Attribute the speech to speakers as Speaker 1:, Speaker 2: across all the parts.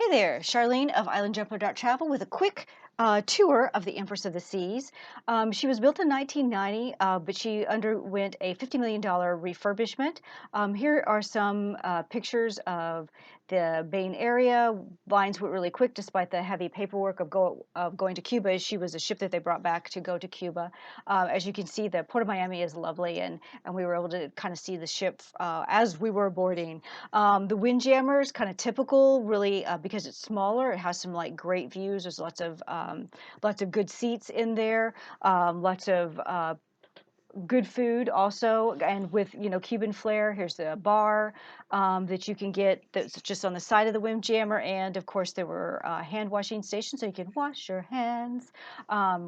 Speaker 1: Hi there, Charlene of IslandJumper.travel with a quick tour of the Empress of the Seas. She was built in 1990, but she underwent a $50 million refurbishment. Here are some pictures of the main area. Lines went really quick despite the heavy paperwork of going to Cuba. She was a ship that they brought back to go to Cuba. As you can see, the Port of Miami is lovely, and we were able to kind of see the ship as we were boarding. The Windjammer is kind of typical, really, because it's smaller. It has some like great views. There's lots of good seats in there, lots of good food also, and with Cuban flair. Here's the bar that you can get that's just on the side of the Windjammer, and of course there were hand washing stations so you can wash your hands,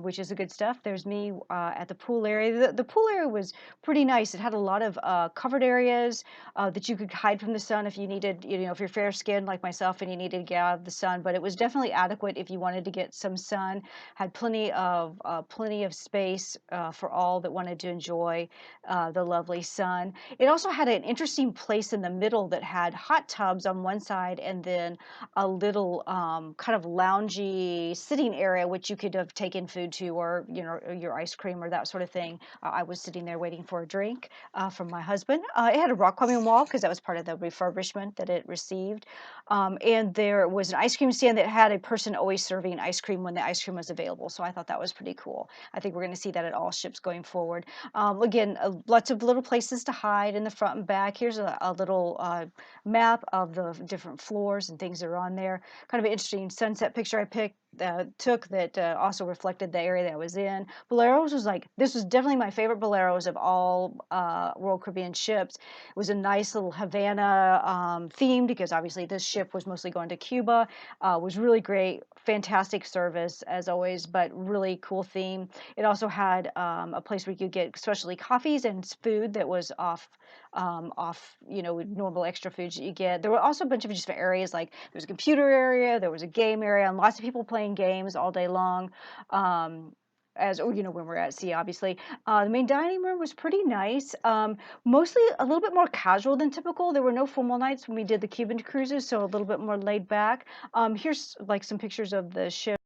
Speaker 1: which is a good stuff. There's me at the pool area. The pool area was pretty nice. It had a lot of covered areas that you could hide from the sun if you needed, if you're fair skinned like myself and you needed to get out of the sun, but it was definitely adequate if you wanted to get some sun. Had plenty of space for all that wanted to enjoy the lovely sun. It also had an interesting place in the middle that had hot tubs on one side and then a little kind of loungy sitting area which you could have taken food to, or your ice cream or that sort of thing. I was sitting there waiting for a drink from my husband. It had a rock climbing wall because that was part of the refurbishment that it received. And there was an ice cream stand that had a person always serving ice cream when the ice cream was available. So I thought that was pretty cool. I think we're going to see that at all ships going forward. Again, lots of little places to hide in the front and back. Here's a little map of the different floors and things that are on there. Kind of an interesting sunset picture I took that also reflected the area that I was in. Boleros was this was definitely my favorite Boleros of all Royal Caribbean ships. It was a nice little Havana theme because obviously this ship was mostly going to Cuba. Was really great, fantastic service as always, but really cool theme. It also had a place where you could get specialty coffees and food that was off normal extra foods that you get. There were also a bunch of different areas, like there was a computer area, there was a game area, and lots of people playing games all day long. As when we're at sea, obviously. The main dining room was pretty nice. Mostly a little bit more casual than typical. There were no formal nights when we did the Cuban cruises, so a little bit more laid back. Here's like some pictures of the ship.